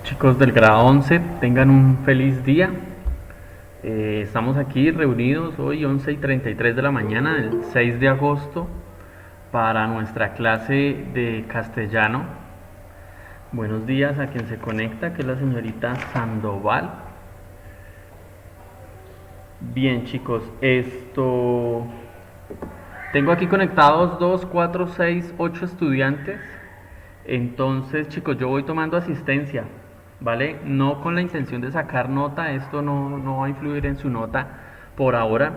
Chicos del grado 11, tengan un feliz día. Estamos aquí reunidos hoy 11:33 de la mañana del 6 de agosto para nuestra clase de castellano. Buenos días a quien se conecta, que es la señorita Sandoval. Bien, chicos, tengo aquí conectados 2, 4, 6, 8 estudiantes. Entonces, chicos, yo voy tomando asistencia, ¿vale? No con la intención de sacar nota, esto no va a influir en su nota por ahora.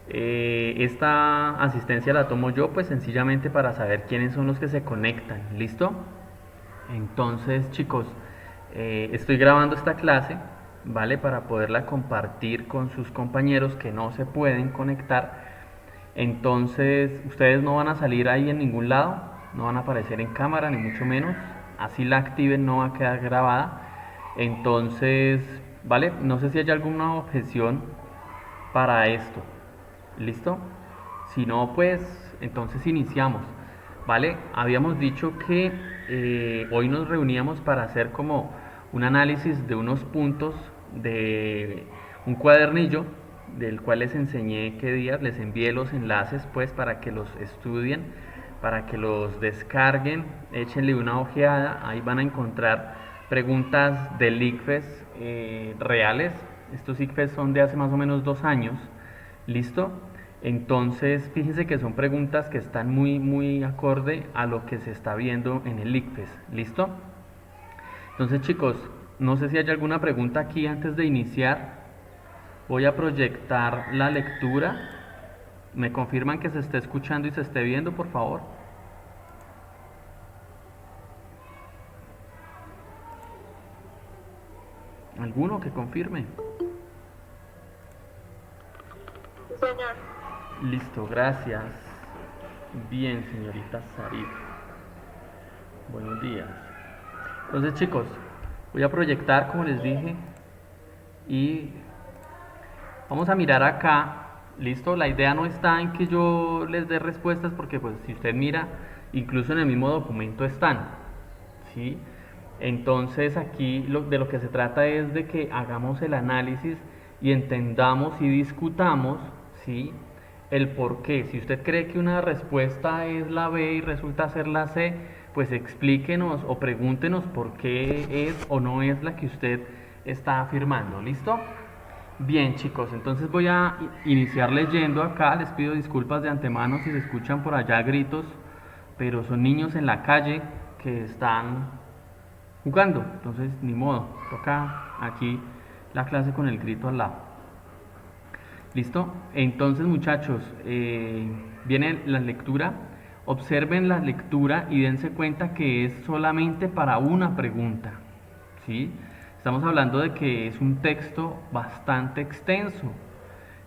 Esta asistencia la tomo yo, pues sencillamente para saber quiénes son los que se conectan, ¿listo? Entonces, chicos, estoy grabando esta clase, ¿vale? Para poderla compartir con sus compañeros que no se pueden conectar. Entonces, ustedes no van a salir ahí en ningún lado, no van a aparecer en cámara, ni mucho menos. Así la activen, no va a quedar grabada. Entonces, ¿vale? No sé si hay alguna objeción para esto. ¿Listo? Si no, pues entonces iniciamos. ¿Vale? Habíamos dicho que hoy nos reuníamos para hacer como un análisis de unos puntos de un cuadernillo del cual les enseñé qué días, les envié los enlaces pues para que los estudien, para que los descarguen, échenle una ojeada, ahí van a encontrar preguntas del ICFES reales. Estos ICFES son de hace más o menos 2 años. ¿Listo? Entonces, fíjense que son preguntas que están muy acorde a lo que se está viendo en el ICFES. ¿Listo? Entonces, chicos, no sé si hay alguna pregunta aquí antes de iniciar. Voy a proyectar la lectura. ¿Me confirman que se esté escuchando y se esté viendo, por favor? ¿Alguno que confirme? Sí, señor. Listo, gracias. Bien, señorita Sarif. Buenos días. Entonces, chicos, voy a proyectar, como les dije, y vamos a mirar acá. Listo, la idea no está en que yo les dé respuestas porque pues si usted mira, incluso en el mismo documento están, ¿sí? Entonces aquí de lo que se trata es de que hagamos el análisis y entendamos y discutamos, ¿sí? El por qué. Si usted cree que una respuesta es la B y resulta ser la C, pues explíquenos o pregúntenos por qué es o no es la que usted está afirmando. ¿Listo? Bien, chicos, entonces voy a iniciar leyendo acá. Les pido disculpas de antemano si se escuchan por allá gritos, pero son niños en la calle que están jugando, entonces ni modo, toca aquí la clase con el grito al lado. ¿Listo? Entonces, muchachos, viene la lectura. Observen la lectura y dense cuenta que es solamente para una pregunta. ¿Sí? Estamos hablando de que es un texto bastante extenso.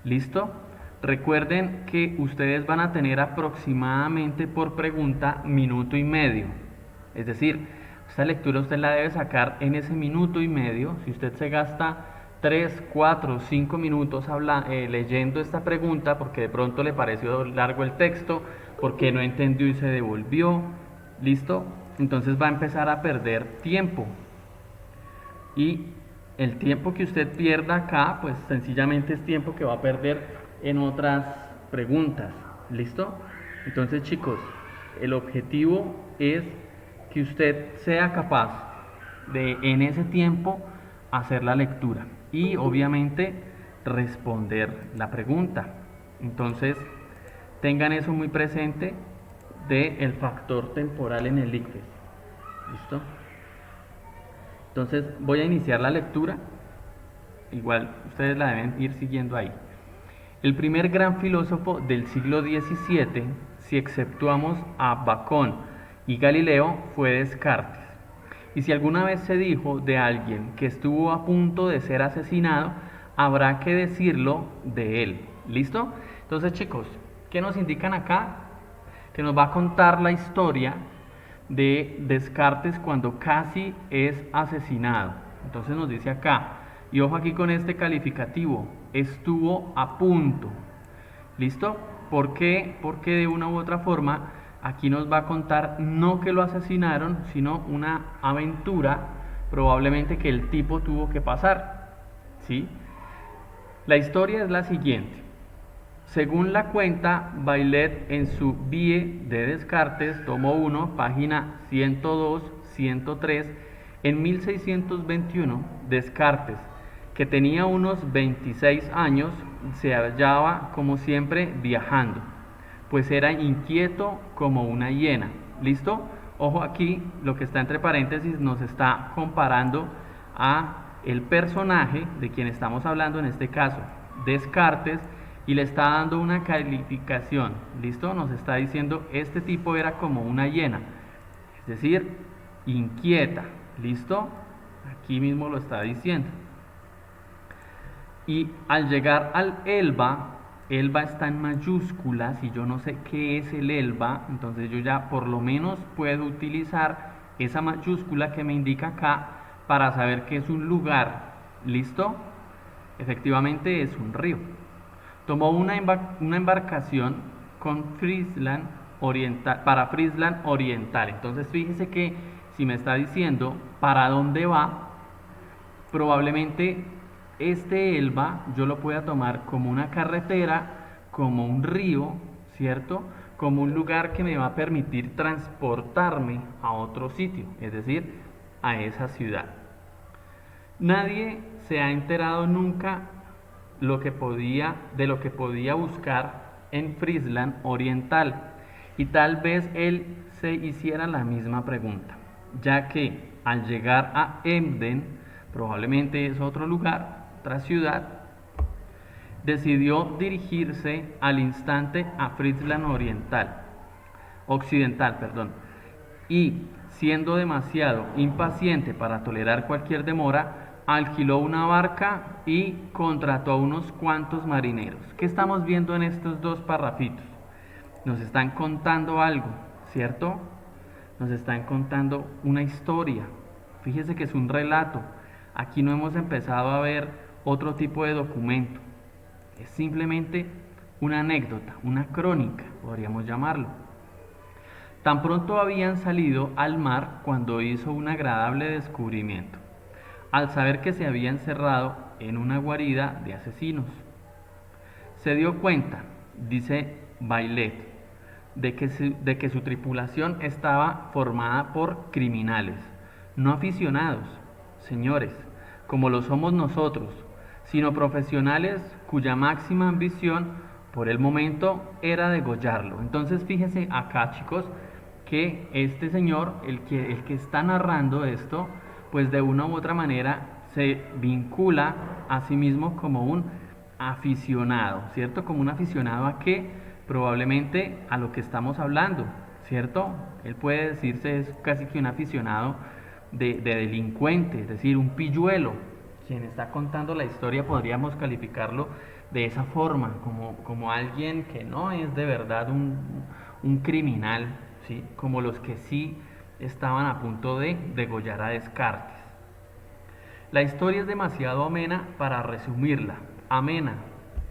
¿Listo? Recuerden que ustedes van a tener aproximadamente por pregunta minuto y medio. Es decir, esta lectura usted la debe sacar en ese minuto y medio. Si usted se gasta 3, 4, 5 minutos leyendo esta pregunta porque de pronto le pareció largo el texto, porque no entendió y se devolvió, ¿listo? Entonces va a empezar a perder tiempo. Y el tiempo que usted pierda acá, pues sencillamente es tiempo que va a perder en otras preguntas. ¿Listo? Entonces, chicos, el objetivo es que usted sea capaz de en ese tiempo hacer la lectura y obviamente responder la pregunta. Entonces, tengan eso muy presente del factor temporal en el ICFES. ¿Listo? Entonces voy a iniciar la lectura. Igual ustedes la deben ir siguiendo ahí. El primer gran filósofo del siglo XVII, si exceptuamos a Bacón y Galileo, fue Descartes. Y si alguna vez se dijo de alguien que estuvo a punto de ser asesinado, habrá que decirlo de él. ¿Listo? Entonces, chicos, ¿qué nos indican acá? Que nos va a contar la historia de Descartes cuando casi es asesinado. Entonces nos dice acá, y ojo aquí con este calificativo, estuvo a punto. ¿Listo? ¿Por qué? Porque de una u otra forma aquí nos va a contar no que lo asesinaron, sino una aventura probablemente que el tipo tuvo que pasar, ¿sí? La historia es la siguiente. Según la cuenta Bailet en su Vie de Descartes, tomo 1, página 102, 103, en 1621, Descartes, que tenía unos 26 años, se hallaba como siempre viajando, pues era inquieto como una hiena. ¿Listo? Ojo aquí, lo que está entre paréntesis nos está comparando a el personaje de quien estamos hablando, en este caso Descartes, y le está dando una calificación. ¿Listo? Nos está diciendo este tipo era como una hiena, es decir, inquieta. ¿Listo? Aquí mismo lo está diciendo. Y al llegar al Elba, Elba está en mayúsculas y yo no sé qué es el Elba, entonces yo ya por lo menos puedo utilizar esa mayúscula que me indica acá para saber que es un lugar. ¿Listo? Efectivamente es un río. Tomó una embarcación con Friesland Oriental, para Friesland Oriental. Entonces fíjese que si me está diciendo para dónde va, probablemente este Elba yo lo pueda tomar como una carretera, como un río, ¿cierto? Como un lugar que me va a permitir transportarme a otro sitio, es decir, a esa ciudad. Nadie se ha enterado nunca de lo que podía buscar en Friesland Oriental, y tal vez él se hiciera la misma pregunta, ya que al llegar a Emden, probablemente es otro lugar, otra ciudad, decidió dirigirse al instante a Friesland Occidental, y siendo demasiado impaciente para tolerar cualquier demora, alquiló una barca y contrató a unos cuantos marineros. ¿Qué estamos viendo en estos dos parrafitos? Nos están contando algo, ¿cierto? Nos están contando una historia. Fíjese que es un relato. Aquí no hemos empezado a ver otro tipo de documento. Es simplemente una anécdota, una crónica, podríamos llamarlo. Tan pronto habían salido al mar cuando hizo un agradable descubrimiento, al saber que se había encerrado en una guarida de asesinos. Se dio cuenta, dice Bailet, de que su tripulación estaba formada por criminales, no aficionados, señores, como lo somos nosotros, sino profesionales cuya máxima ambición por el momento era degollarlo. Entonces fíjense acá, chicos, que este señor, el que está narrando esto, pues de una u otra manera se vincula a sí mismo como un aficionado, ¿cierto? Como un aficionado a qué, probablemente a lo que estamos hablando, ¿cierto? Él puede decirse es casi que un aficionado de delincuente, es decir, un pilluelo. Quien está contando la historia podríamos calificarlo de esa forma, como alguien que no es de verdad un criminal, ¿sí? Como los que sí estaban a punto de degollar a Descartes. La historia es demasiado amena para resumirla. Amena.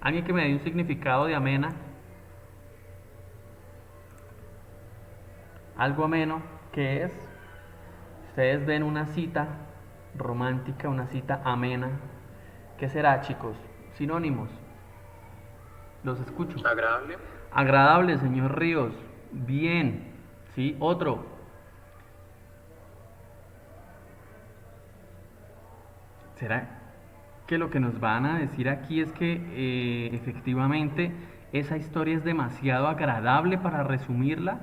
¿Alguien que me dé un significado de amena? Algo ameno, ¿qué es? Ustedes ven una cita romántica, una cita amena. ¿Qué será, chicos? Sinónimos. Los escucho. Agradable. Agradable, señor Ríos. Bien. ¿Sí? Otro. ¿Será que lo que nos van a decir aquí es que efectivamente esa historia es demasiado agradable para resumirla?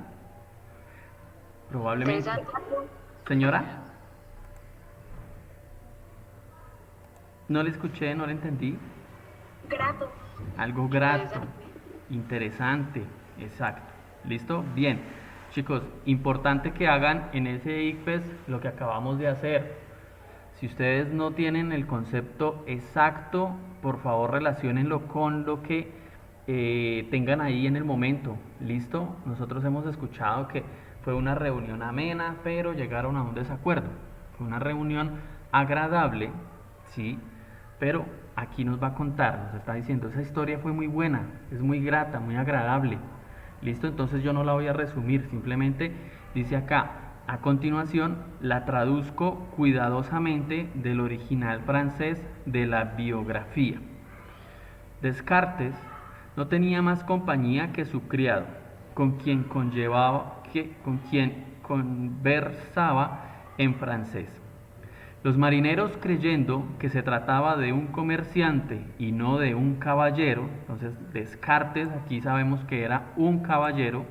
Probablemente. Señora, no le escuché, no le entendí. Grato. Algo grato, interesante, exacto. ¿Listo? Bien. Chicos, importante que hagan en ese ICFES lo que acabamos de hacer. Si ustedes no tienen el concepto exacto, por favor relaciónenlo con lo que tengan ahí en el momento. ¿Listo? Nosotros hemos escuchado que fue una reunión amena, pero llegaron a un desacuerdo. Fue una reunión agradable, ¿sí? Pero aquí nos va a contar, nos está diciendo, esa historia fue muy buena, es muy grata, muy agradable. ¿Listo? Entonces yo no la voy a resumir, simplemente dice acá, A continuación, la traduzco cuidadosamente del original francés de la biografía. Descartes no tenía más compañía que su criado, con quien conversaba en francés. Los marineros, creyendo que se trataba de un comerciante y no de un caballero, entonces Descartes aquí sabemos que era un caballero,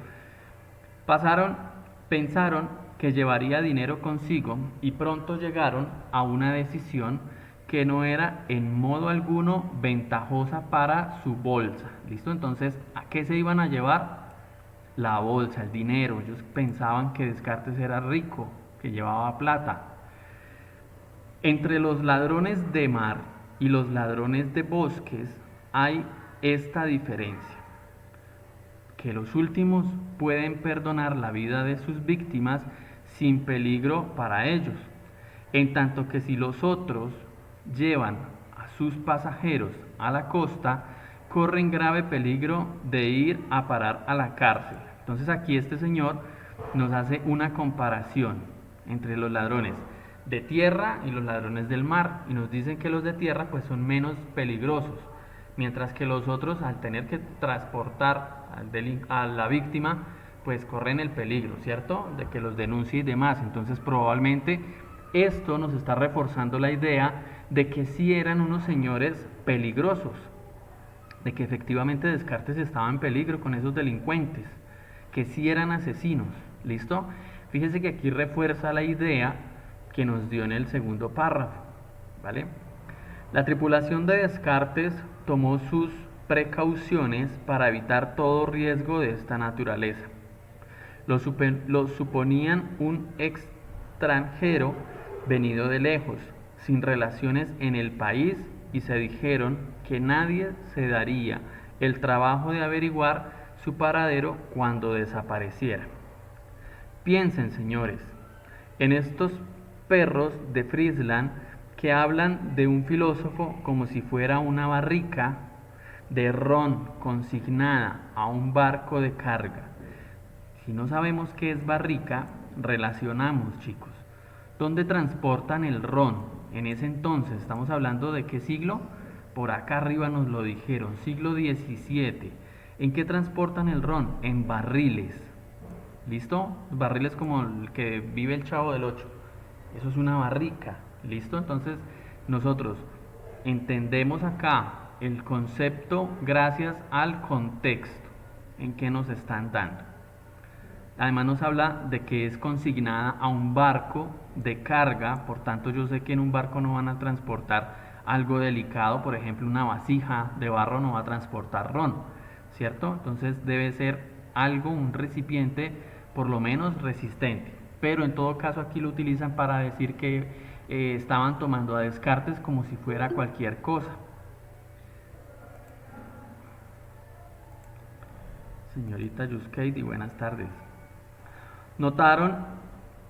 pensaron que llevaría dinero consigo y pronto llegaron a una decisión que no era en modo alguno ventajosa para su bolsa. ¿Listo? Entonces, ¿a qué se iban a llevar? La bolsa, el dinero. Ellos pensaban que Descartes era rico, que llevaba plata. Entre los ladrones de mar y los ladrones de bosques hay esta diferencia, que los últimos pueden perdonar la vida de sus víctimas sin peligro para ellos, en tanto que si los otros llevan a sus pasajeros a la costa, corren grave peligro de ir a parar a la cárcel. Entonces aquí este señor nos hace una comparación entre los ladrones de tierra y los ladrones del mar, y nos dicen que los de tierra pues son menos peligrosos, mientras que los otros, al tener que transportar a la víctima, pues corren el peligro, ¿cierto?, de que los denuncie y demás. Entonces probablemente esto nos está reforzando la idea de que sí eran unos señores peligrosos, de que efectivamente Descartes estaba en peligro con esos delincuentes, que sí eran asesinos. ¿Listo? Fíjese que aquí refuerza la idea que nos dio en el segundo párrafo, ¿vale? La tripulación de Descartes tomó sus precauciones para evitar todo riesgo de esta naturaleza. Lo suponían un extranjero venido de lejos, sin relaciones en el país, y se dijeron que nadie se daría el trabajo de averiguar su paradero cuando desapareciera. Piensen, señores, en estos perros de Friesland que hablan de un filósofo como si fuera una barrica de ron consignada a un barco de carga. Si no sabemos qué es barrica, relacionamos, chicos. ¿Dónde transportan el ron? En ese entonces, estamos hablando de qué siglo, por acá arriba nos lo dijeron, siglo XVII. ¿En qué transportan el ron? En barriles. ¿Listo? Barriles como el que vive el Chavo del Ocho. Eso es una barrica. ¿Listo? Entonces nosotros entendemos acá el concepto gracias al contexto en que nos están dando. Además nos habla de que es consignada a un barco de carga, por tanto yo sé que en un barco no van a transportar algo delicado, por ejemplo una vasija de barro no va a transportar ron, ¿cierto? Entonces debe ser algo, un recipiente por lo menos resistente, pero en todo caso aquí lo utilizan para decir que estaban tomando a Descartes como si fuera cualquier cosa. Señorita Yuskady, buenas tardes. Notaron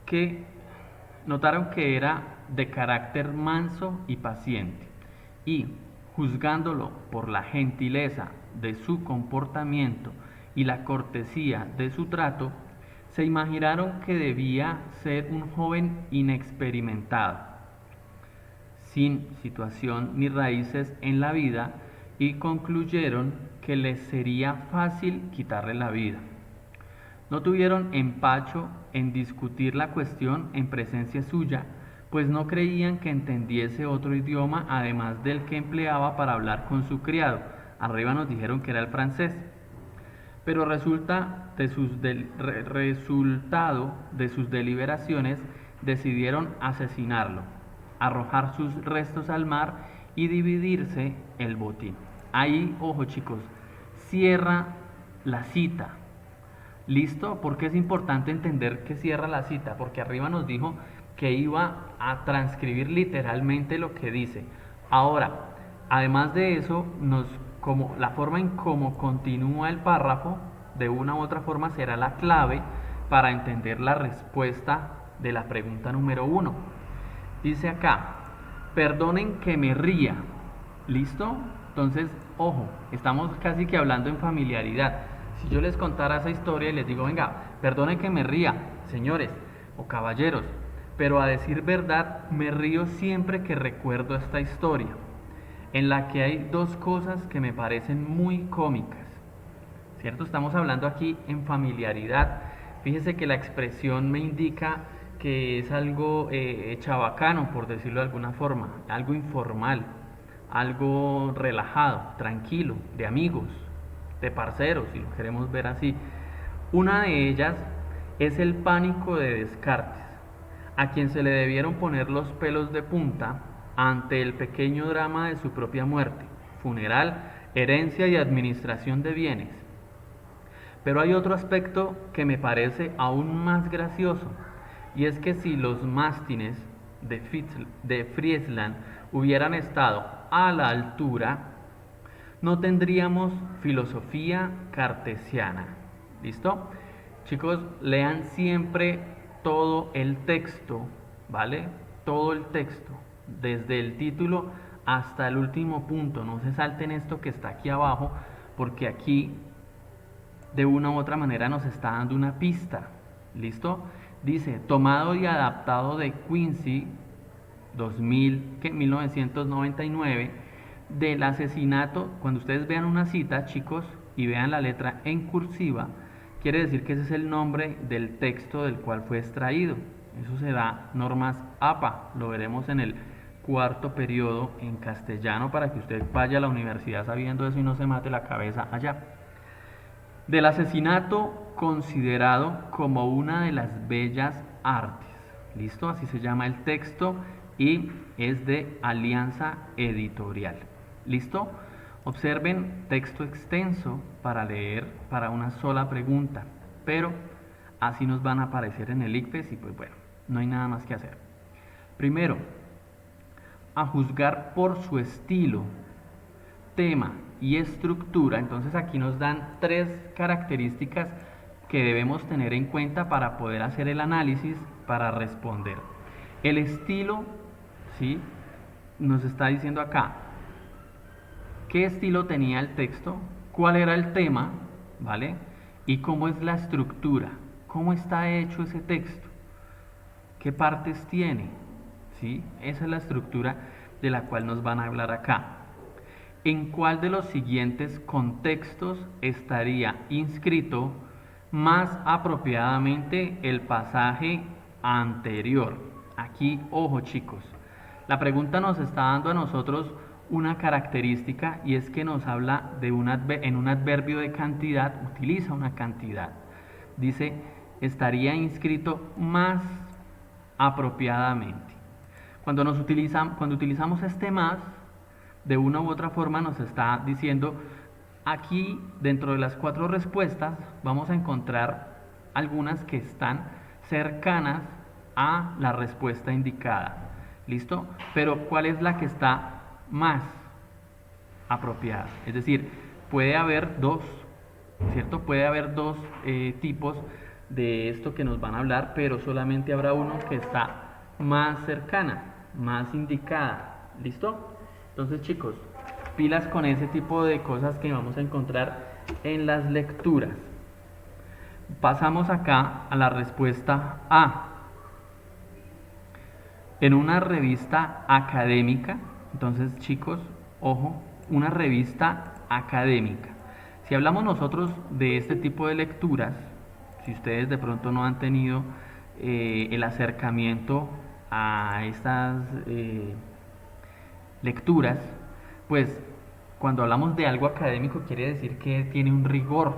que era de carácter manso y paciente, y, juzgándolo por la gentileza de su comportamiento y la cortesía de su trato, se imaginaron que debía ser un joven inexperimentado, sin situación ni raíces en la vida, y concluyeron que les sería fácil quitarle la vida. No tuvieron empacho en discutir la cuestión en presencia suya, pues no creían que entendiese otro idioma además del que empleaba para hablar con su criado. Arriba nos dijeron que era el francés. Pero resultado de sus deliberaciones, decidieron asesinarlo, arrojar sus restos al mar y dividirse el botín. Ahí, ojo chicos, cierra la cita. ¿Listo? Porque es importante entender que cierra la cita, porque arriba nos dijo que iba a transcribir literalmente lo que dice. Ahora, además de eso, como la forma en cómo continúa el párrafo, de una u otra forma será la clave para entender la respuesta de la pregunta número 1. Dice acá, perdonen que me ría. ¿Listo? Entonces, ojo, estamos casi que hablando en familiaridad. Si yo les contara esa historia y les digo, venga, perdonen que me ría, señores, o caballeros, pero a decir verdad me río siempre que recuerdo esta historia, en la que hay dos cosas que me parecen muy cómicas. ¿Cierto? Estamos hablando aquí en familiaridad. Fíjese que la expresión me indica que es algo chabacano, por decirlo de alguna forma, algo informal, algo relajado, tranquilo, de amigos, de parceros, si lo queremos ver así. Una de ellas es el pánico de Descartes, a quien se le debieron poner los pelos de punta ante el pequeño drama de su propia muerte, funeral, herencia y administración de bienes. Pero hay otro aspecto que me parece aún más gracioso, y es que si los mástines de Friesland hubieran estado a la altura, no tendríamos filosofía cartesiana. ¿Listo? Chicos, lean siempre todo el texto, ¿vale? Todo el texto, desde el título hasta el último punto. No se salten esto que está aquí abajo, porque aquí de una u otra manera nos está dando una pista. ¿Listo? Dice, tomado y adaptado de Quincy 1999, del asesinato. Cuando ustedes vean una cita, chicos, y vean la letra en cursiva, quiere decir que ese es el nombre del texto del cual fue extraído. Eso se da normas APA, lo veremos en el cuarto periodo en castellano para que usted vaya a la universidad sabiendo eso y no se mate la cabeza allá. Del asesinato considerado como una de las bellas artes. ¿Listo? Así se llama el texto y es de Alianza Editorial. ¿Listo? Observen texto extenso para leer para una sola pregunta, pero así nos van a aparecer en el ICFES y pues bueno, no hay nada más que hacer. Primero, a juzgar por su estilo, tema y estructura. Entonces aquí nos dan tres características que debemos tener en cuenta para poder hacer el análisis para responder. El estilo, ¿sí? Nos está diciendo acá qué estilo tenía el texto, cuál era el tema, ¿vale? Y cómo es la estructura, cómo está hecho ese texto, qué partes tiene, ¿sí? Esa es la estructura de la cual nos van a hablar acá. ¿En cuál de los siguientes contextos estaría inscrito más apropiadamente el pasaje anterior? Aquí, ojo chicos, la pregunta nos está dando a nosotros una característica y es que nos habla de en un adverbio de cantidad, utiliza una cantidad. Dice, estaría inscrito más apropiadamente. Cuando utilizamos este más, de una u otra forma nos está diciendo, aquí dentro de las 4 respuestas vamos a encontrar algunas que están cercanas a la respuesta indicada. ¿Listo? Pero ¿cuál es la que está más apropiada? Es decir, puede haber dos, ¿cierto? Puede haber dos tipos de esto que nos van a hablar, pero solamente habrá uno que está más cercana, más indicada. ¿Listo? Entonces, chicos, pilas con ese tipo de cosas que vamos a encontrar en las lecturas. Pasamos acá a la respuesta A. En una revista académica, entonces chicos, ojo, una revista académica. Si hablamos nosotros de este tipo de lecturas, si ustedes de pronto no han tenido el acercamiento a estas lecturas, pues cuando hablamos de algo académico quiere decir que tiene un rigor,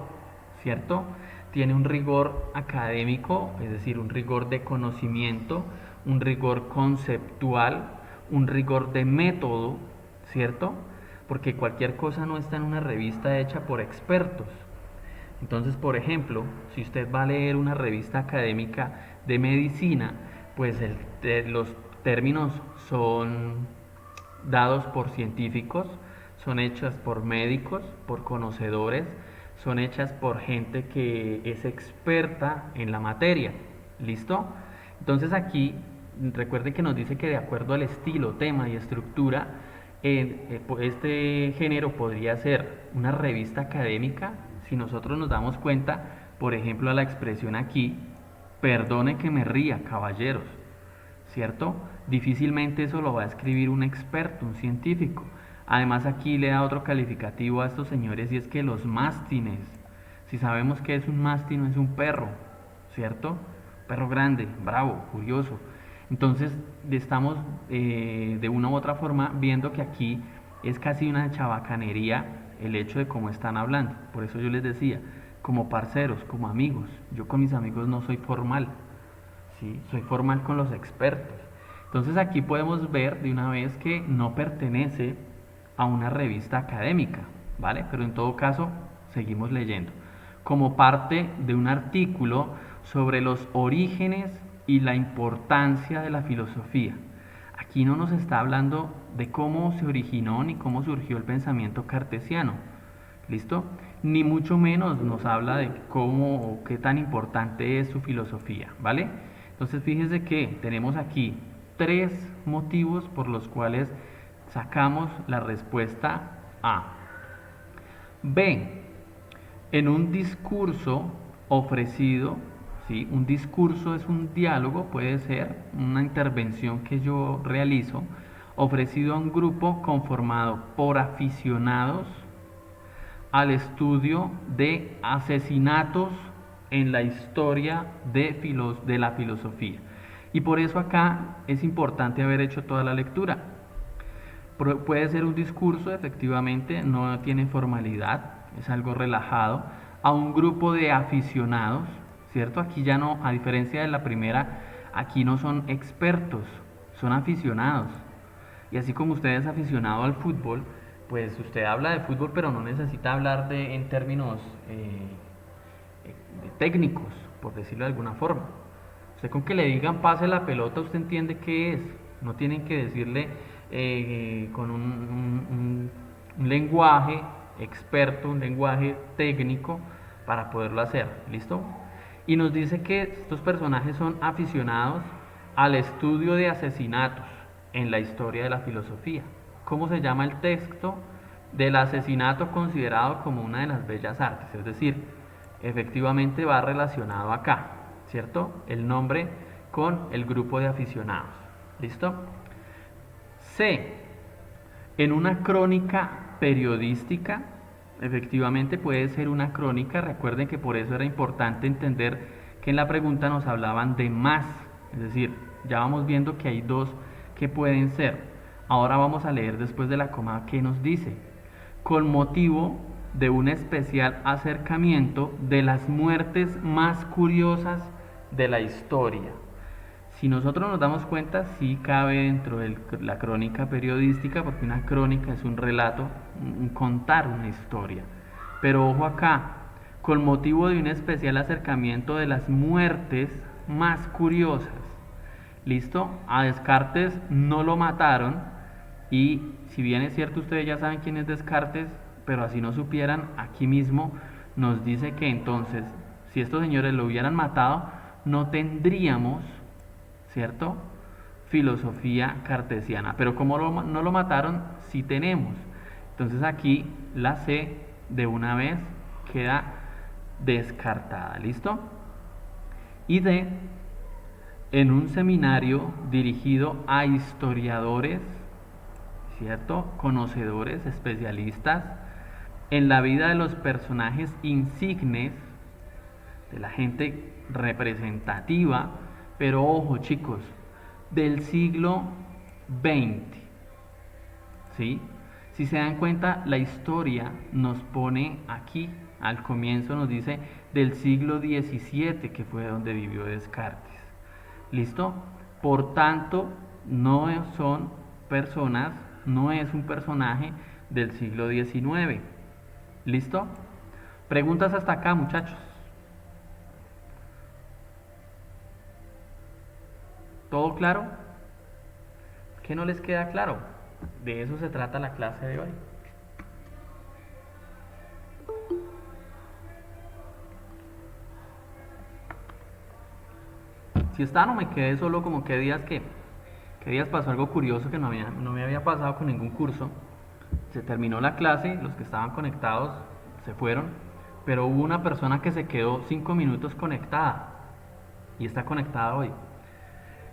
¿cierto? Tiene un rigor académico, es decir, un rigor de conocimiento, un rigor conceptual, un rigor de método, ¿cierto? Porque cualquier cosa no está en una revista hecha por expertos. Entonces, por ejemplo, si usted va a leer una revista académica de medicina, pues los términos son dados por científicos, son hechas por médicos, por conocedores, son hechas por gente que es experta en la materia. ¿Listo? Entonces aquí recuerden que nos dice que de acuerdo al estilo, tema y estructura, este género podría ser una revista académica. Si nosotros nos damos cuenta, por ejemplo, a la expresión aquí, Perdone que me ría, caballeros, ¿cierto? Difícilmente eso lo va a escribir un experto, un científico. Además aquí le da otro calificativo a estos señores y es que los mástines, si sabemos que es un mástin, es un perro, ¿cierto? Perro grande, bravo, curioso. Entonces estamos de una u otra forma viendo que aquí es casi una chabacanería el hecho de cómo están hablando. Por eso yo les decía, como parceros, como amigos, yo con mis amigos no soy formal, ¿sí? Soy formal con los expertos. Entonces aquí podemos ver de una vez que no pertenece a una revista académica, ¿vale? Pero en todo caso, seguimos leyendo. Como parte de un artículo sobre los orígenes y la importancia de la filosofía. Aquí no nos está hablando de cómo se originó ni cómo surgió el pensamiento cartesiano, ¿listo? Ni mucho menos nos habla de cómo o qué tan importante es su filosofía, ¿vale? Entonces fíjense que tenemos aquí tres motivos por los cuales sacamos la respuesta A. B. En un discurso ofrecido, ¿sí? Un discurso es un diálogo, puede ser una intervención que yo realizo, ofrecido a un grupo conformado por aficionados al estudio de asesinatos en la historia de la filosofía. Y por eso acá es importante haber hecho toda la lectura. Puede ser un discurso, efectivamente, no tiene formalidad, es algo relajado, a un grupo de aficionados, ¿cierto? Aquí ya no, a diferencia de la primera, aquí no son expertos, son aficionados. Y así como usted es aficionado al fútbol, pues usted habla de fútbol, pero no necesita hablar en términos técnicos, por decirlo de alguna forma. Usted con que le digan pase la pelota, usted entiende qué es. No tienen que decirle con un lenguaje experto, un lenguaje técnico para poderlo hacer. ¿Listo? Y nos dice que estos personajes son aficionados al estudio de asesinatos en la historia de la filosofía. ¿Cómo se llama el texto del asesinato considerado como una de las bellas artes? Es decir, efectivamente va relacionado acá, ¿cierto? El nombre con el grupo de aficionados. ¿Listo? C. En una crónica periodística, efectivamente puede ser una crónica. Recuerden que por eso era importante entender que en la pregunta nos hablaban de más. Es decir, ya vamos viendo que hay dos que pueden ser. Ahora vamos a leer después de la coma qué nos dice. Con motivo de un especial acercamiento de las muertes más curiosas de la historia. Si nosotros nos damos cuenta, sí cabe dentro de la crónica periodística, porque una crónica es un relato, un contar una historia. Pero ojo acá, con motivo de un especial acercamiento de las muertes más curiosas. ¿Listo? A Descartes no lo mataron y si bien es cierto ustedes ya saben quién es Descartes, pero así no supieran, aquí mismo nos dice que entonces, si estos señores lo hubieran matado, no tendríamos, ¿cierto? Filosofía cartesiana. Pero como no lo mataron, sí tenemos. Entonces aquí la C de una vez queda descartada. ¿Listo? Y D, en un seminario dirigido a historiadores, ¿cierto? Conocedores, especialistas en la vida de los personajes insignes, de la gente representativa, pero ojo chicos, del siglo XX, ¿sí? Si se dan cuenta, la historia nos pone aquí, al comienzo nos dice del siglo XVII, que fue donde vivió Descartes. ¿Listo? Por tanto, no son personas, no es un personaje del siglo XIX. ¿Listo? Preguntas hasta acá, muchachos. ¿Todo claro? ¿Qué no les queda claro? De eso se trata la clase de hoy. Si está, no me quedé solo como qué días pasó algo curioso que no me había pasado con ningún curso. Se terminó la clase, los que estaban conectados se fueron, pero hubo una persona que se quedó 5 minutos conectada. y está conectada hoy.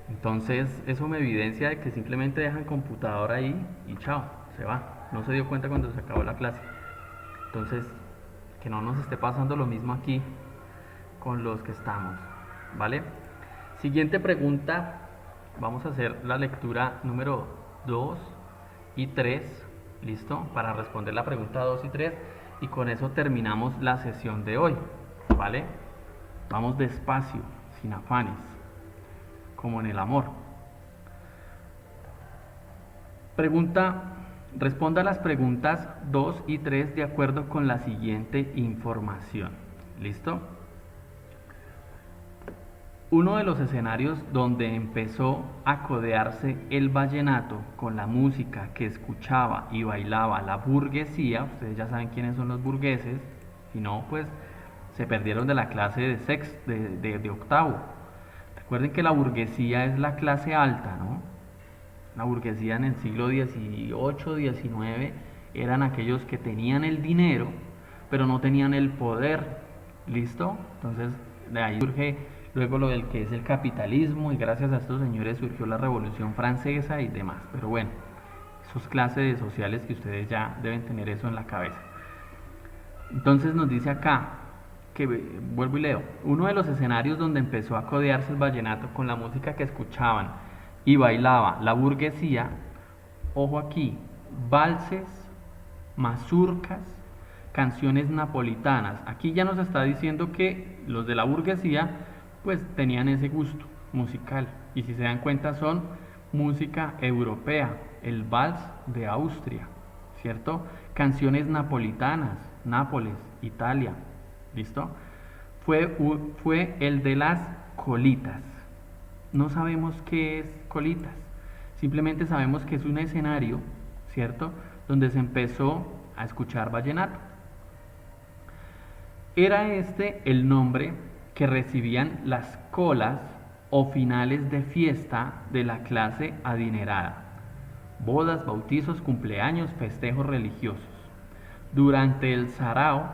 Entonces eso me evidencia de que simplemente deja el computador ahí y chao, se va. No se dio cuenta cuando se acabó la clase. Entonces, que no nos esté pasando lo mismo aquí con los que estamos, ¿vale? Siguiente pregunta, vamos a hacer la lectura número 2 y 3, ¿listo? Para responder la pregunta 2 y 3 y con eso terminamos la sesión de hoy, ¿vale? Vamos despacio, sin afanes, como en el amor. Responda las preguntas 2 y 3 de acuerdo con la siguiente información, ¿listo? Uno de los escenarios donde empezó a codearse el vallenato con la música que escuchaba y bailaba la burguesía, ustedes ya saben quiénes son los burgueses, si no, pues se perdieron de la clase de octavo. Recuerden que la burguesía es la clase alta, ¿no? La burguesía en el siglo XVIII, XIX eran aquellos que tenían el dinero, pero no tenían el poder, ¿listo? Entonces de ahí surge luego lo del que es el capitalismo y gracias a estos señores surgió la Revolución Francesa y demás. Pero bueno, esos clases sociales que ustedes ya deben tener eso en la cabeza. Entonces nos dice acá, que vuelvo y leo, uno de los escenarios donde empezó a codearse el vallenato con la música que escuchaban y bailaba la burguesía, ojo aquí, valses, mazurcas, canciones napolitanas. Aquí ya nos está diciendo que los de la burguesía pues tenían ese gusto musical y si se dan cuenta son música europea, el vals de Austria, ¿cierto? Canciones napolitanas, Nápoles, Italia, ¿listo? Fue el de las colitas. No sabemos qué es colitas, simplemente sabemos que es un escenario, ¿cierto? Donde se empezó a escuchar vallenato. Era este el nombre que recibían las colas o finales de fiesta de la clase adinerada, bodas, bautizos, cumpleaños, festejos religiosos. Durante el sarao,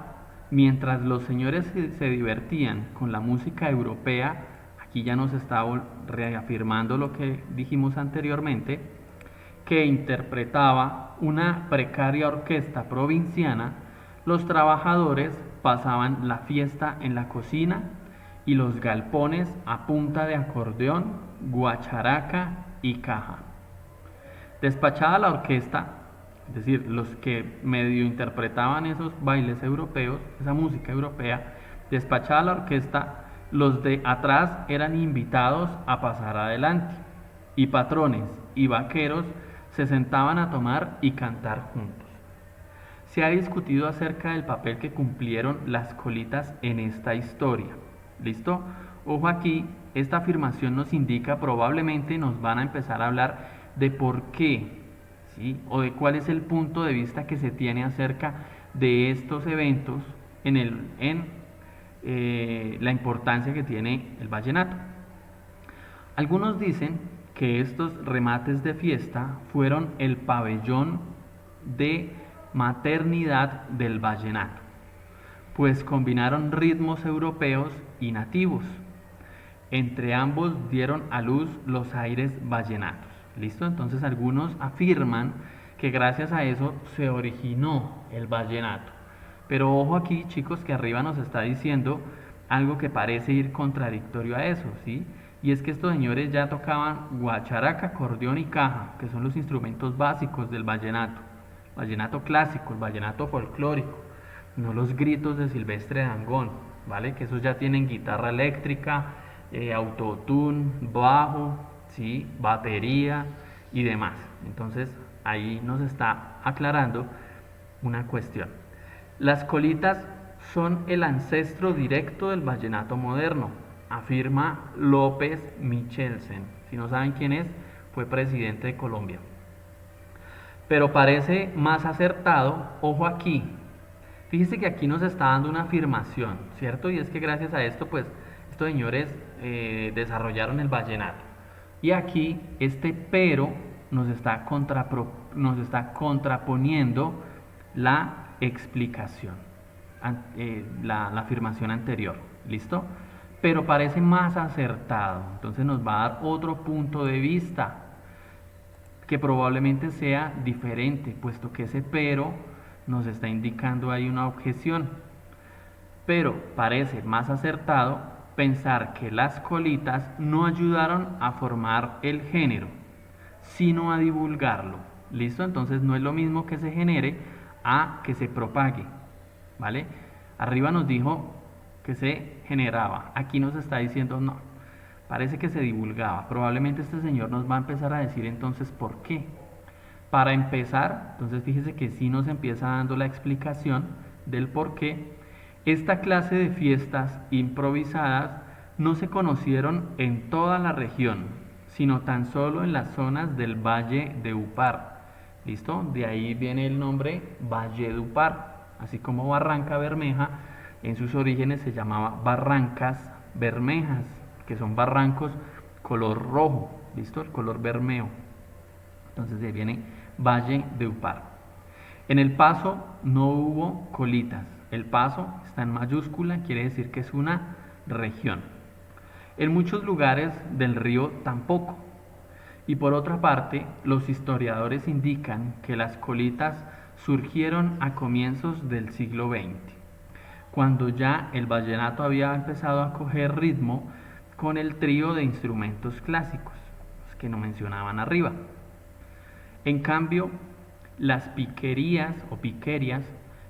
mientras los señores se divertían con la música europea, aquí ya nos está reafirmando lo que dijimos anteriormente, que interpretaba una precaria orquesta provinciana, los trabajadores pasaban la fiesta en la cocina y los galpones a punta de acordeón, guacharaca y caja. Despachada la orquesta, es decir, los que medio interpretaban esos bailes europeos, esa música europea, despachada la orquesta, los de atrás eran invitados a pasar adelante y patrones y vaqueros se sentaban a tomar y cantar juntos. Se ha discutido acerca del papel que cumplieron las colitas en esta historia. ¿Listo? Ojo aquí, esta afirmación nos indica, probablemente nos van a empezar a hablar de por qué, ¿sí? O de cuál es el punto de vista que se tiene acerca de estos eventos en la importancia que tiene el vallenato. Algunos dicen que estos remates de fiesta fueron el pabellón de maternidad del vallenato, pues combinaron ritmos europeos y nativos. Entre ambos dieron a luz los aires vallenatos. ¿Listo? Entonces algunos afirman que gracias a eso se originó el vallenato. Pero ojo aquí, chicos, que arriba nos está diciendo algo que parece ir contradictorio a eso, ¿sí? Y es que estos señores ya tocaban guacharaca, acordeón y caja, que son los instrumentos básicos del vallenato. Vallenato clásico, el vallenato folclórico, no los gritos de Silvestre Dangond, ¿vale? Que esos ya tienen guitarra eléctrica, autotune, bajo, ¿sí? Batería y demás. Entonces ahí nos está aclarando una cuestión. Las colitas son el ancestro directo del vallenato moderno, afirma López Michelsen. Si no saben quién es, fue presidente de Colombia. Pero parece más acertado, ojo aquí. Fíjese que aquí nos está dando una afirmación, ¿cierto? Y es que gracias a esto, pues, estos señores desarrollaron el vallenato. Y aquí este pero nos está contraponiendo la explicación, la afirmación anterior. ¿Listo? pero parece más acertado. Entonces nos va a dar otro punto de vista que probablemente sea diferente, puesto que ese pero nos está indicando ahí una objeción. Pero parece más acertado pensar que las colitas no ayudaron a formar el género, sino a divulgarlo. ¿Listo? Entonces no es lo mismo que se genere a que se propague. ¿Vale? Arriba nos dijo que se generaba. Aquí nos está diciendo no. Parece que se divulgaba. Probablemente este señor nos va a empezar a decir entonces por qué. Para empezar, entonces fíjese que sí nos empieza dando la explicación del por qué esta clase de fiestas improvisadas no se conocieron en toda la región, sino tan solo en las zonas del Valle de Upar. ¿Listo? De ahí viene el nombre Valle de Upar, así como Barranca Bermeja, en sus orígenes se llamaba Barrancas Bermejas, que son barrancos color rojo, ¿listo? El color bermeo. Entonces de ahí viene Valle de Upar. En el Paso no hubo colitas. El Paso está en mayúscula, quiere decir que es una región. En muchos lugares del río tampoco. Y por otra parte, los historiadores indican que las colitas surgieron a comienzos del siglo XX, cuando ya el vallenato había empezado a coger ritmo con el trío de instrumentos clásicos, los que no mencionaban arriba. En cambio, las piquerías o piquerías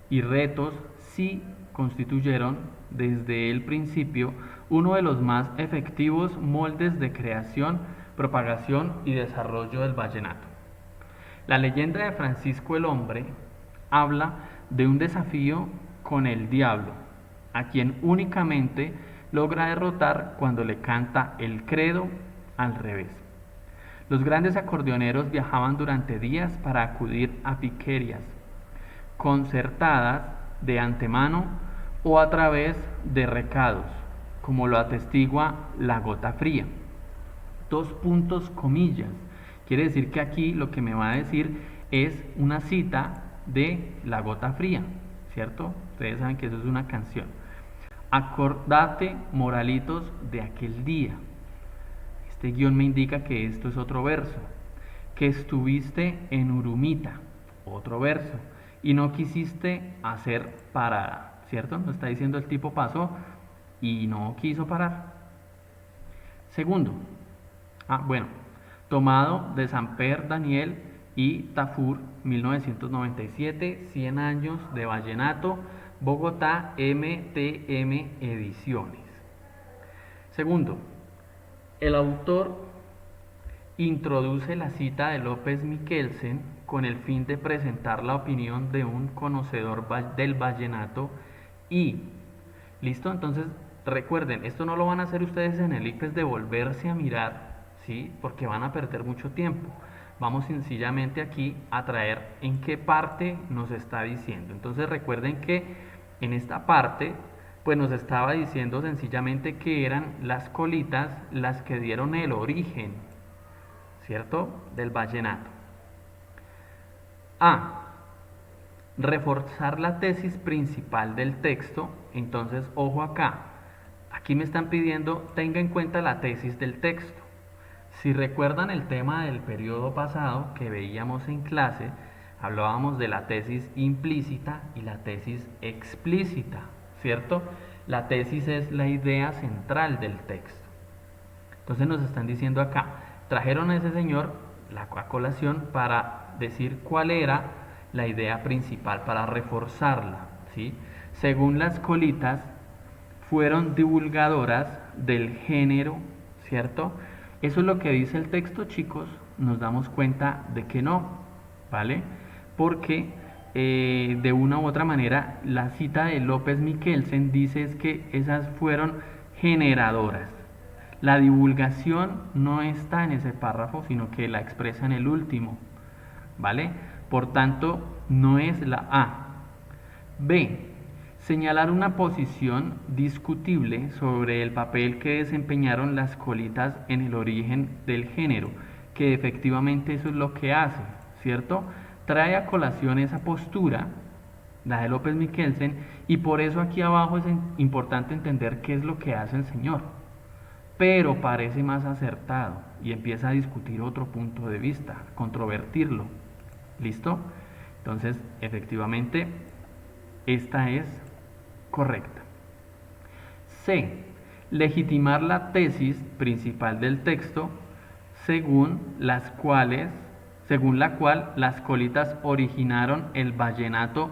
y retos sí constituyeron desde el principio uno de los más efectivos moldes de creación, propagación y desarrollo del vallenato. La leyenda de Francisco el Hombre habla de un desafío con el diablo, a quien únicamente logra derrotar cuando le canta el credo al revés. Los grandes acordeoneros viajaban durante días para acudir a piquerías, concertadas de antemano o a través de recados, como lo atestigua La Gota Fría. 2 quiere decir que aquí lo que me va a decir es una cita de La Gota Fría, ¿cierto? Ustedes saben que eso es una canción. Acordate, moralitos, de aquel día. Este guión me indica que esto es otro verso. Que estuviste en Urumita, otro verso. Y no quisiste hacer parada, ¿cierto? Nos está diciendo el tipo pasó y no quiso parar. Segundo, tomado de Samper Daniel y Tafur, 1997, 100 años de vallenato, Bogotá, MTM Ediciones. Segundo, el autor introduce la cita de López Michelsen con el fin de presentar la opinión de un conocedor del vallenato y, ¿listo? Entonces, recuerden, esto no lo van a hacer ustedes en el ICFES de volverse a mirar, ¿sí? Porque van a perder mucho tiempo. Vamos sencillamente aquí a traer en qué parte nos está diciendo. Entonces recuerden que en esta parte pues nos estaba diciendo sencillamente que eran las colitas las que dieron el origen, ¿cierto? Del vallenato. Reforzar la tesis principal del texto. Entonces, ojo acá. Aquí me están pidiendo, tenga en cuenta la tesis del texto. Si recuerdan el tema del periodo pasado que veíamos en clase, hablábamos de la tesis implícita y la tesis explícita, ¿cierto? La tesis es la idea central del texto. Entonces nos están diciendo acá, trajeron a ese señor la colación para decir cuál era la idea principal, para reforzarla, ¿sí? Según las colitas, fueron divulgadoras del género, ¿cierto? Eso es lo que dice el texto, chicos. Nos damos cuenta de que no, ¿vale? Porque de una u otra manera la cita de López Michelsen dice es que esas fueron generadoras. La divulgación no está en ese párrafo, sino que la expresa en el último, ¿vale? Por tanto, no es la A. B. Señalar una posición discutible sobre el papel que desempeñaron las colitas en el origen del género, que efectivamente eso es lo que hace, ¿cierto? Trae a colación esa postura la de López Michelsen, y por eso aquí abajo es importante entender qué es lo que hace el señor. Pero parece más acertado y empieza a discutir otro punto de vista, controvertirlo. ¿Listo? Entonces, efectivamente, esta es correcta. C. Legitimar la tesis principal del texto según la cual las colitas originaron el vallenato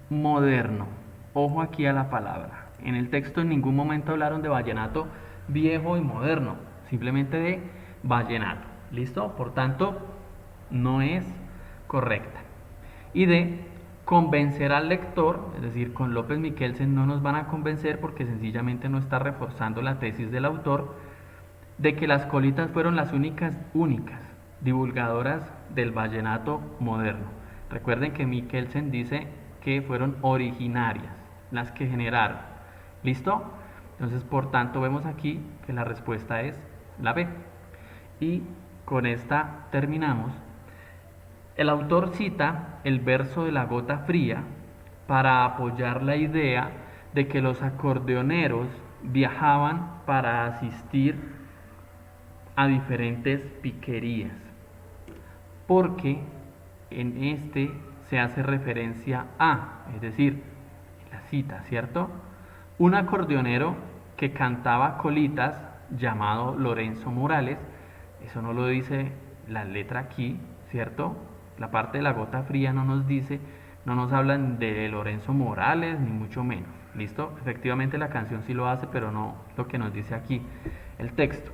moderno. Ojo aquí a la palabra. En el texto en ningún momento hablaron de vallenato viejo y moderno, simplemente de vallenato. ¿Listo? Por tanto, no es correcta. Y de convencer al lector, es decir, con López Michelsen no nos van a convencer porque sencillamente no está reforzando la tesis del autor de que las colitas fueron las únicas divulgadoras del vallenato moderno. Recuerden que Michelsen dice que fueron originarias, las que generaron. ¿Listo? Entonces, por tanto, vemos aquí que la respuesta es la B. Y con esta terminamos. El autor cita el verso de La Gota Fría para apoyar la idea de que los acordeoneros viajaban para asistir a diferentes piquerías, porque en este se hace referencia a, es decir, en la cita, ¿cierto? Un acordeonero que cantaba colitas llamado Lorenzo Morales, eso no lo dice la letra aquí, ¿cierto? La parte de La Gota Fría no nos dice, no nos hablan de Lorenzo Morales, ni mucho menos. ¿Listo? Efectivamente la canción sí lo hace, pero no lo que nos dice aquí el texto.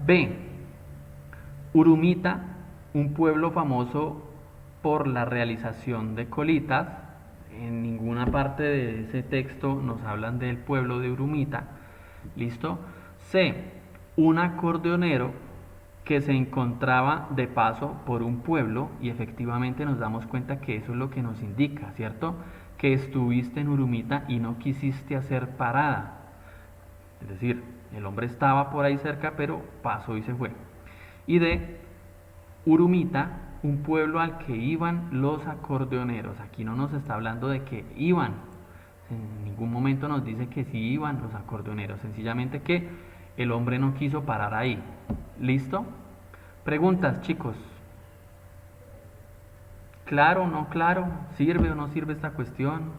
B. Urumita, un pueblo famoso por la realización de colitas. En ninguna parte de ese texto nos hablan del pueblo de Urumita. ¿Listo? C. Un acordeonero que se encontraba de paso por un pueblo, y efectivamente nos damos cuenta que eso es lo que nos indica, ¿cierto? Que estuviste en Urumita y no quisiste hacer parada. Es decir, el hombre estaba por ahí cerca, pero pasó y se fue. Y de Urumita, un pueblo al que iban los acordeoneros. Aquí no nos está hablando de que iban. En ningún momento nos dice que sí iban los acordeoneros. Sencillamente que el hombre no quiso parar ahí. ¿Listo? Preguntas, chicos. ¿Claro o no claro? ¿Sirve o no sirve esta cuestión?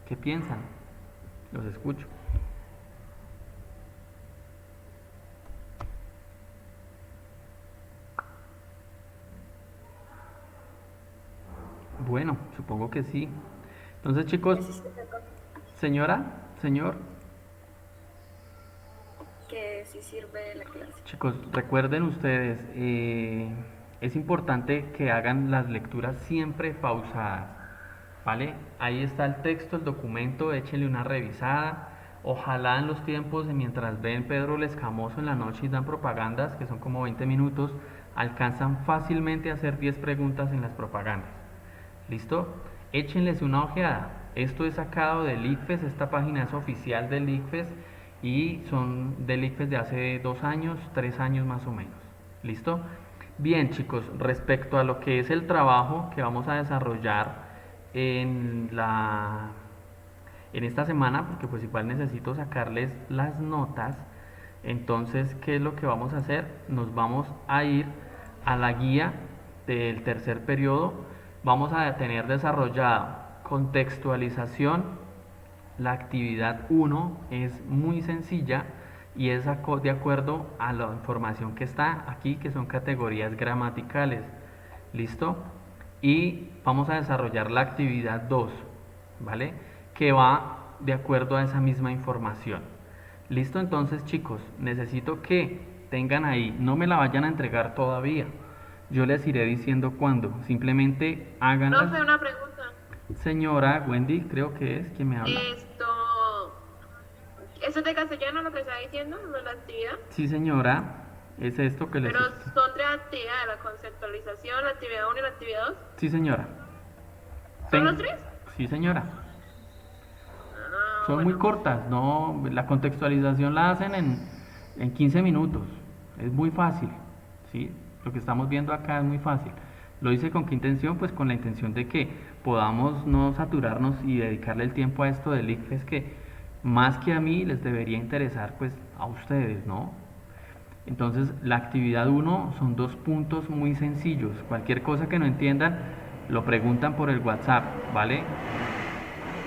¿Qué piensan? Los escucho. Bueno, supongo que sí. Entonces, chicos, señora, señor, Que sí sirve la clase. chicos, recuerden ustedes, es importante que hagan las lecturas siempre pausadas, ¿vale? Ahí está el texto, el documento, échenle una revisada. Ojalá en los tiempos, mientras ven Pedro el Escamoso en la noche y dan propagandas, que son como 20 minutos, alcanzan fácilmente a hacer 10 preguntas en las propagandas. ¿Listo? Échenles una ojeada. Esto es sacado del ICFES, esta página es oficial del ICFES y son del ICFES de hace 2 años, 3 años más o menos. ¿Listo? Bien, chicos, respecto a lo que es el trabajo que vamos a desarrollar en esta semana, porque pues igual necesito sacarles las notas. Entonces, ¿qué es lo que vamos a hacer? Nos vamos a ir a la guía del tercer periodo. Vamos a tener desarrollada contextualización. La actividad 1 es muy sencilla y es de acuerdo a la información que está aquí, que son categorías gramaticales. ¿Listo? Y vamos a desarrollar la actividad 2, ¿vale? Que va de acuerdo a esa misma información. ¿Listo? Entonces, chicos, necesito que tengan ahí, no me la vayan a entregar todavía. Yo les iré diciendo cuándo. Simplemente háganlas. No sé, una pregunta. Señora Wendy, creo que es quien me habla. ¿Eso es de castellano lo que está diciendo, de la actividad? Sí, señora, es esto que les... Pero son 3 actividades, la conceptualización, la actividad 1 y la actividad 2. Sí, señora. ¿Son los 3? Sí, señora. Son bueno. muy cortas, no, la contextualización la hacen en 15 minutos. Es muy fácil, ¿sí? Lo que estamos viendo acá es muy fácil. ¿Lo hice con qué intención? Pues con la intención de que podamos no saturarnos y dedicarle el tiempo a esto del ICFES que más que a mí les debería interesar pues a ustedes, ¿no? Entonces la actividad uno son 2 puntos muy sencillos. Cualquier cosa que no entiendan lo preguntan por el WhatsApp, ¿vale?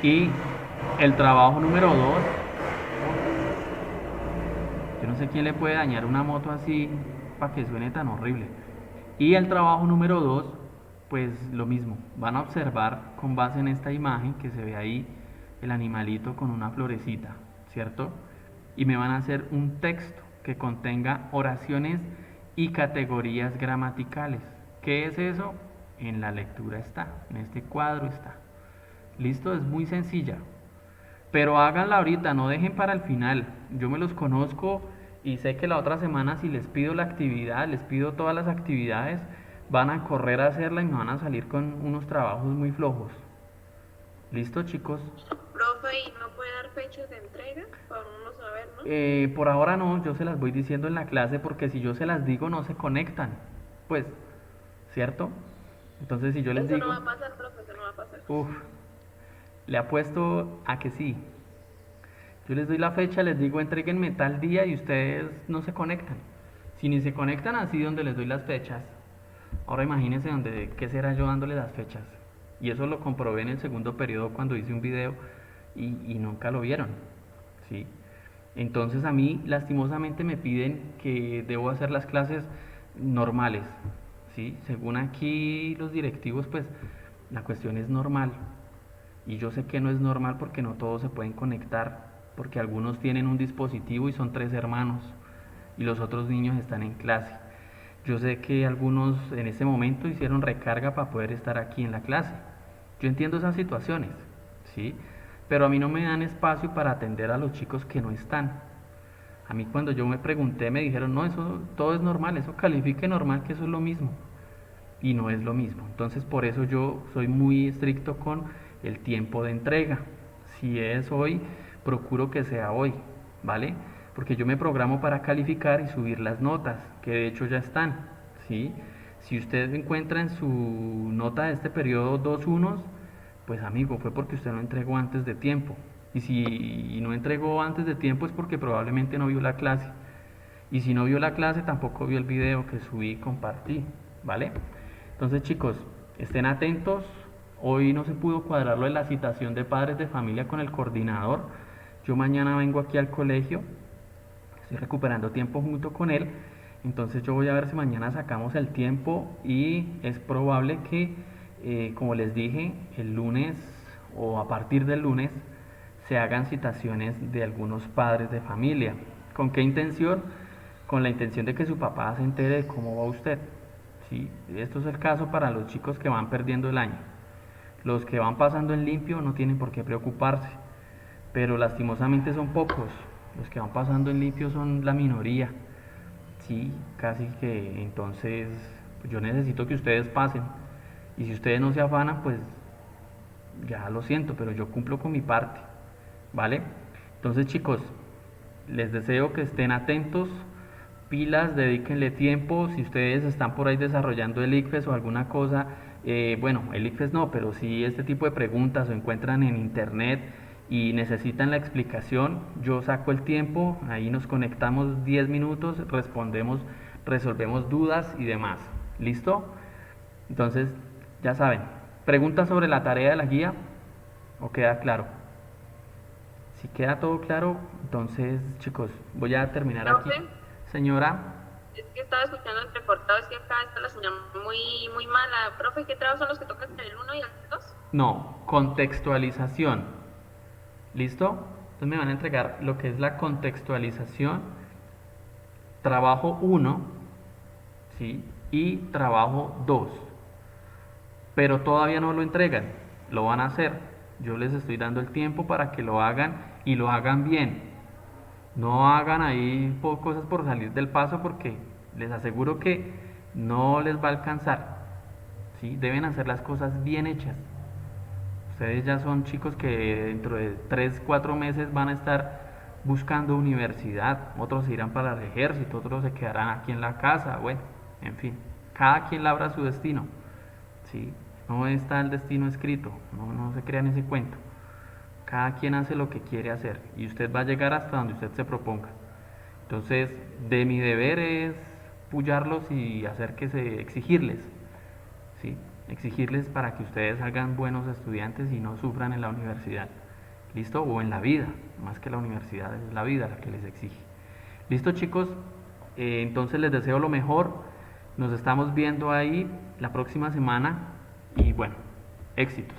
Y el trabajo número 2, yo no sé quién le puede dañar una moto así para que suene tan horrible. Y el trabajo número 2, pues lo mismo. Van a observar con base en esta imagen que se ve ahí el animalito con una florecita, ¿cierto? Y me van a hacer un texto que contenga oraciones y categorías gramaticales. ¿Qué es eso? En la lectura está, en este cuadro está. Listo, es muy sencilla. Pero háganla ahorita, no dejen para el final. Yo me los conozco y sé que la otra semana si les pido la actividad, les pido todas las actividades, van a correr a hacerla y me van a salir con unos trabajos muy flojos. ¿Listo, chicos? Profe, ¿y no puede dar fechas de entrega para uno saber, no? Por ahora no, yo se las voy diciendo en la clase porque si yo se las digo no se conectan. Pues, ¿cierto? Entonces si yo les Eso no digo, va a pasar, profe, eso no va a pasar. uff, le apuesto a que sí. Yo les doy la fecha, les digo entréguenme tal día y ustedes no se conectan. Si ni se conectan así donde les doy las fechas. Ahora imagínense donde, qué será yo dándole las fechas. Y eso lo comprobé en el segundo periodo cuando hice un video y nunca lo vieron. ¿Sí? Entonces a mí lastimosamente me piden que debo hacer las clases normales. ¿Sí? Según aquí los directivos, pues la cuestión es normal. Y yo sé que no es normal porque no todos se pueden conectar, porque algunos tienen un dispositivo y son 3 hermanos y los otros niños están en clase. Yo sé que algunos en ese momento hicieron recarga para poder estar aquí en la clase. Yo entiendo esas situaciones, ¿sí? Pero a mí no me dan espacio para atender a los chicos que no están. A mí cuando yo me pregunté me dijeron, no, eso todo es normal, eso califique normal, que eso es lo mismo. Y no es lo mismo. Entonces por eso yo soy muy estricto con el tiempo de entrega. Si es hoy, procuro que sea hoy, ¿vale? Porque yo me programo para calificar y subir las notas, que de hecho ya están, ¿sí? Si usted encuentra en su nota de este periodo 2 unos, pues amigo, fue porque usted no entregó antes de tiempo. Y si no entregó antes de tiempo es porque probablemente no vio la clase. Y si no vio la clase, tampoco vio el video que subí y compartí, ¿vale? Entonces chicos, estén atentos. Hoy no se pudo cuadrar lo de la citación de padres de familia con el coordinador. Yo mañana vengo aquí al colegio, estoy recuperando tiempo junto con él. Entonces yo voy a ver si mañana sacamos el tiempo y es probable que, como les dije, el lunes o a partir del lunes se hagan citaciones de algunos padres de familia. ¿Con qué intención? Con la intención de que su papá se entere de cómo va usted. ¿Sí? Esto es el caso para los chicos que van perdiendo el año. Los que van pasando en limpio no tienen por qué preocuparse, pero lastimosamente son pocos. Los que van pasando en limpio son la minoría. Sí, casi que entonces pues yo necesito que ustedes pasen. Y si ustedes no se afanan, pues ya lo siento, pero yo cumplo con mi parte. ¿Vale? Entonces chicos, les deseo que estén atentos, pilas, dedíquenle tiempo. Si ustedes están por ahí desarrollando el ICFES o alguna cosa, bueno, el ICFES no, pero si este tipo de preguntas o encuentran en internet y necesitan la explicación, yo saco el tiempo, ahí nos conectamos 10 minutos, respondemos, resolvemos dudas y demás. ¿Listo? Entonces, ya saben, preguntas sobre la tarea de la guía o queda claro. Si queda todo claro, entonces chicos, voy a terminar aquí. Profe, Señora, es que estaba escuchando entrecortado, es que acá está la señal muy mala. Profe, ¿qué trabajos son los que tocan en el 1 y el 2? no, contextualización. ¿Listo? Entonces me van a entregar lo que es la contextualización, trabajo 1, ¿sí? Y trabajo 2. Pero todavía no lo entregan, lo van a hacer. Yo les estoy dando el tiempo para que lo hagan y lo hagan bien. No hagan ahí cosas por salir del paso porque les aseguro que no les va a alcanzar. ¿Sí? Deben hacer las cosas bien hechas. Ustedes ya son chicos que dentro de 3 4 meses van a estar buscando universidad. Otros se irán para el ejército, otros se quedarán aquí en la casa. Bueno, en fin, cada quien labra su destino. ¿sí? No está el destino escrito, no se crean ese cuento. Cada quien hace lo que quiere hacer y usted va a llegar hasta donde usted se proponga. Entonces, de mi deber es pullarlos y hacer que se exigirles, ¿sí? Exigirles para que ustedes salgan buenos estudiantes y no sufran en la universidad. ¿Listo? O en la vida, más que la universidad, es la vida la que les exige. ¿Listo, chicos? Entonces les deseo lo mejor. Nos estamos viendo ahí la próxima semana y bueno, éxitos.